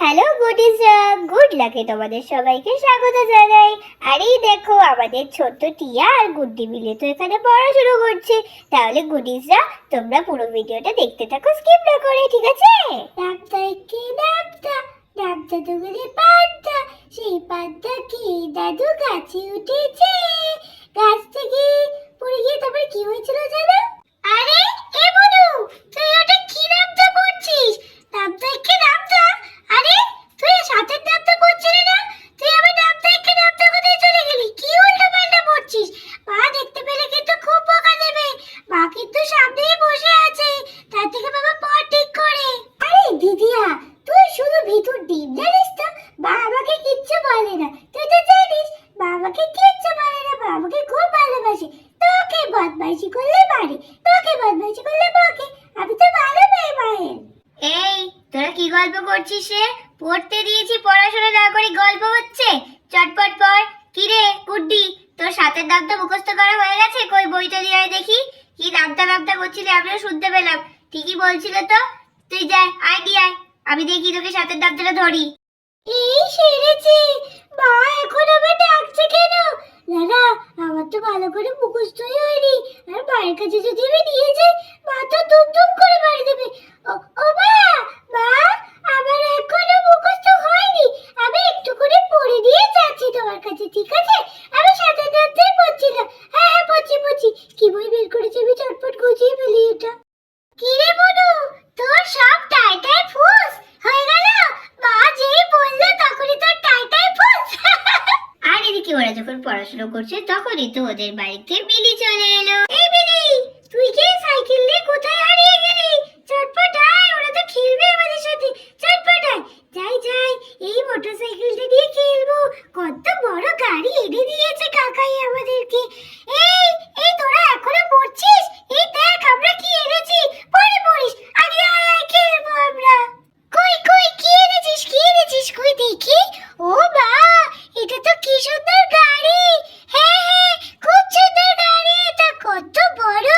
Hello গুডিজরা, good লাকে তোমাদের সবাইকে স্বাগত জানাই। আর এই দেখো আমাদের ছোট্ট টিয়া আর গুড্ডি মিলে তো এখানে পড়াশুনো করছে। তাহলে গুডিজরা তোমরা পুরো ভিডিওটা দেখতে থাকো, স্কিপ না করে, ঠিক আছে? ডাবটা কি ডাবটা, ডাবটা তো গেলে পাতা, সেই পাতা কি দাদু গাছে উঠেছে, গাছ থেকে পড়ে গিয়ে তারপরে কি হয়েছিল জানো? আরে এ বনু, তুই ওটা কি ডাবটা পড়ছিস? ডাবটা কি ডাবটা? আরে তুই সাথে ডাবটা পড়ছিলি না? তুই আবার ডাবটা কি ডাবটা কোথায় চলে গেলি? কি উল্টো পাল্টা পড়ছিস? মা দেখতে পেলে কিন্তু খুব বকা দেবে। মা কিন্তু সামনেই বসে আছে, তার থেকে বাবা পড় ঠিক করে। আরে দিদিয়া, তুই শুধু ভিতর ডিম জানিস তো, মা আমাকে কিচ্ছু বলে না। তুই তো জানিস মা আমাকে কিচ্ছু বলে না, মা আমাকে খুব ভালোবাসে। তোকে বদমাইশি করলে মারে, তোকে বদমাইশি করলে বকে। আমি তো ভালো মেয়ে মায়ের। এই তোরা কি গল্প করছিস রে? পড়তে দিয়েছি, পড়াশোনা না করে গল্প হচ্ছে। চটপট পড়। কি রে গুড্ডি, তোর সাথের দাগটা মুখস্থ করা হয়ে গেছে? কই বইটা দিয়ে আয় দেখি। কি দাগটা দাগটা করছিলি, আমিও শুনতে পেলাম। ঠিকই বলছিল তো। তুই যাই, আয় দিয়ে আয়, আমি দেখি তোকে সাথের দাগটা ধরি। এই সেরেছে, মা এখন আবার ডাকছে কেন? না, আমার তো ভালো করে মুখস্থই হয়নি। আর মায়ের কাছে যদি আমি নিয়ে যাই, মা তো দুম দুম করে মারি দেবে। ও মা, মা আমার এখনো মুখস্থ হয়নি। আমি একটু করে পড়ে দিয়ে যাচ্ছি তোমার কাছে, ঠিক আছে? আমি সাথে সাথে পড়ছিলাম। হ্যাঁ পড়ছি। কি বই বের করেছি আমি চটপট গুছিয়ে ফেলি এটা। কি রে বনু, তোর সব টাইটাই ফুস হয়ে গেল? মা যেই বললো তখনই তোর টাইটাই ফুস। আর এদিকে ওরা যখন পড়াশোনা করছে তখনই তো ওদের বাড়িতে বিলি চলে এলো। এই বিলি, তুই কি সাইকেল নিয়ে কোথায় হারিয়ে গেলি? চটপট আয়, ওরা তো খেলবে আমাদের সাথে। চটপট আয়। যাই, এই মোটরসাইকেলটা দিয়ে খেলবো। কত বড় গাড়ি এনে দিয়েছে কাকাই আমাদেরকে। এই তোরা এখনো পড়ছিস? এই দেখ আমরা কি এনেছি, পরে পড়িস। আগে আয় খেলবো আমরা। কই কি এনেছিস কই দেখি। ও মা, এটা তো কি সুন্দর গাড়ি। হ্যাঁ, খুব সুন্দর গাড়ি এটা, কত বড়।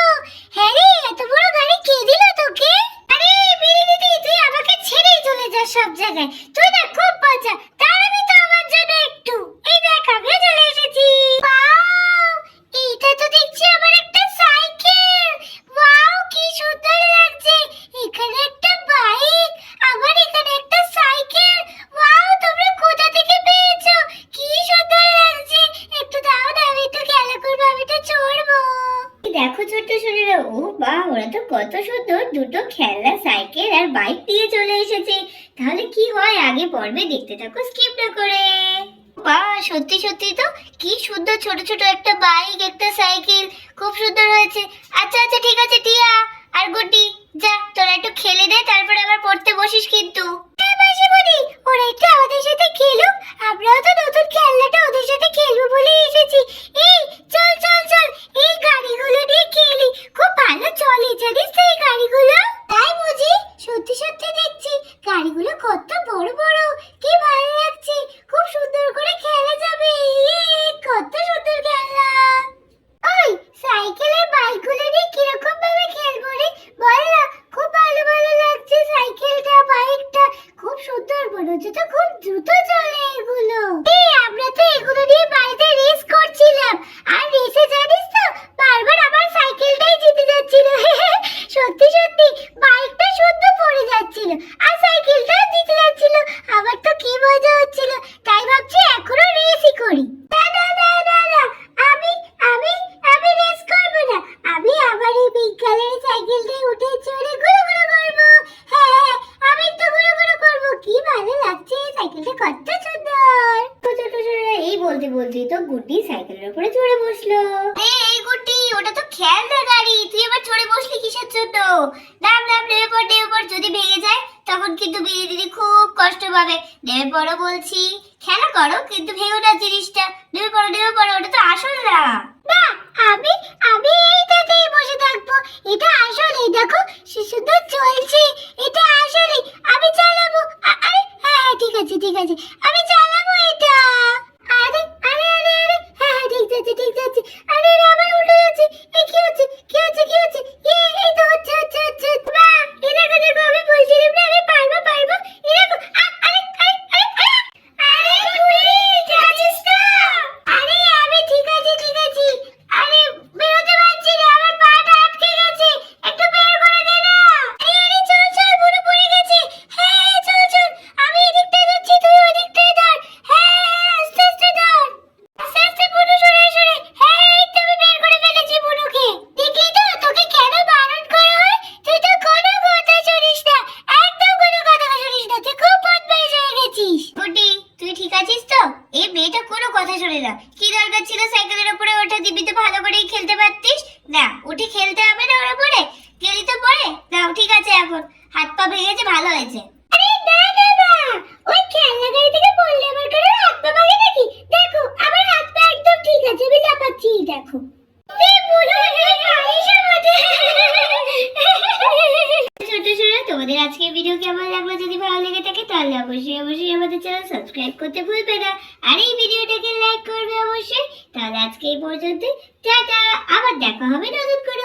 হ্যাঁ রে, এত বড় গাড়ি কে দিল তোকে? আরে বিলি দিদি, তুই আমাকে ছেড়েই চলে যাস সব জায়গায়। তুই না খুব মজা, দাঁড়াবি তো আমার জন্য একটু? এই দেখ আমিও চলে এসেছি। ওয়াও, এইটা তো দেখছি আমার একটা সাইকেল। ওয়াও, কি সুন্দর লাগছে। এখানে একটা বাইক, আবার এখানে একটা সাইকেল। ওয়াও, তোমরা কোথা থেকে পেয়েছো? কি সুন্দর লাগছে। একটু দাও না, আমি একটু খেলা করবো, আমি তো চড়বো। দেখো ছোট্ট শরীরে, ও বাহ, ওরা তো কত সুন্দর দুটো খেলনা সাইকেল আর বাইক দিয়ে চলে এসেছে। তাহলে কি হয় আগে পর্বে দেখতে থাকো, স্কিপ না করে। বাহ, সত্যি তো কি সুন্দর, ছোট ছোট একটা বাইক একটা সাইকেল, খুব সুন্দর হয়েছে। আচ্ছা ঠিক আছে টিয়া আর গুড্ডি, যা তোরা একটু খেলে দে, তারপরে আবার পড়তে বসিস কিন্তু। ওরা একটু আমাদের সাথে খেলুক, আমরাও তো নতুন খেলনাটা ওদের সাথে খেলবো বলে এসেছি। এই চল, এই গাড়িগুলো নিয়ে খেলি, খুব ভালো চলে জানিস তো এই গাড়িগুলো। তাই বুঝি? সত্যি দেখছি গাড়িগুলো কত বড় বড়, কি ভালো লাগছে। খুব সুন্দর করে খেলা যাবে। কত সুন্দর খেলনা। ওই সাইকেল আর বাইকগুলো নিয়ে কিরকম ভাবে খেলবো রে, বল না? খুব ভালো লাগছে সাইকেলটা, বাইকটা খুব সুন্দর, মনে হচ্ছে তো খুব দ্রুত চলে এগুলো। আমরা তো এগুলো নিয়ে বাড়িতে রেস করছিলাম, আর রেসে জানিস তো বারবার আমার সাইকেলটাই জিতে যাচ্ছিল। সত্যি বাইকটা শুদ্ধ পড়ে যাচ্ছিল আর সাইকেলটাও জিতে যাচ্ছিল। আমার তো কি মজা হচ্ছিল, তাই ভাবছি এখনো রেসই করি। না, আমি রেস করবো না। আমি আবার এই পিঙ্ক কালারের সাইকেলটায় উঠে চড়ে গুলো করবো। হ্যাঁ, আমি তো গুলো করবো। কি ভালো লাগছে, সাইকেলটা কত সুন্দর। এই বলতেই তো গুড্ডি সাইকেলের উপরে চড়ে বসলো। এই গুড্ডি, ওটা তো খেলনা গাড়ি, তুই আবার চড়ে বসলি কিসের জন্য? নাম নেমে পড়, যদি ভেঙে যায় তখন কিন্তু বিলি দিদি খুব কষ্ট পাবে। নেমে পড়ো বলছি, খেলা করো কিন্তু ভেঙো না জিনিসটা। নেমে পড়ো, ওটা তো আসল না। আমি এইটাতেই বসে থাকবো। এটা আসলে দেখো সে সুন্দর চলছে, এটা আসলে আমি চালাবো। আরে হ্যাঁ, ঠিক আছে আমি চালাবো এটা। আরে হ্যাঁ, ঠিক যাচ্ছে। আরে আমার উল্টো যাচ্ছে। এই কি হচ্ছে? এই তো হচ্ছে। মা, দেখো আমি বলছিলাম না আমি পারবো। আরে করছিস? গুড্ডি, তুই ঠিক আছিস তো? এই মেয়েটা কোনো কথা শোনে না। কি দরকার ছিল সাইকেলের উপরে ওঠা? দিবি তো ভালো করেই খেলতে পারতিস। না, উঠে খেলতে হবে না ওর উপরে। গেলি তো পরে। নাও ঠিক আছে, এখন হাত পা ভেঙেছে, ভালো হয়েছে। আরে না না না, ওই খেলনা গাড়ি থেকে পড়লে আমার কারো হাত পা ভাঙে নাকি? দেখো আমার হাত পা একদম ঠিক আছে, আমি লাফাচ্ছি, দেখো। ছোট ছোট, তোমাদের আজকের ভিডিও কেমন লাগলো? যদি ভালো লেগে থাকে তাহলে অবশ্যই অবশ্যই আমাদের চ্যানেল সাবস্ক্রাইব করতে ভুলবে না, আর এই ভিডিওটাকে লাইক করবে অবশ্যই। তাহলে আজকে এই পর্যন্ত, টাটা। আবার দেখা হবে নতুন কোনো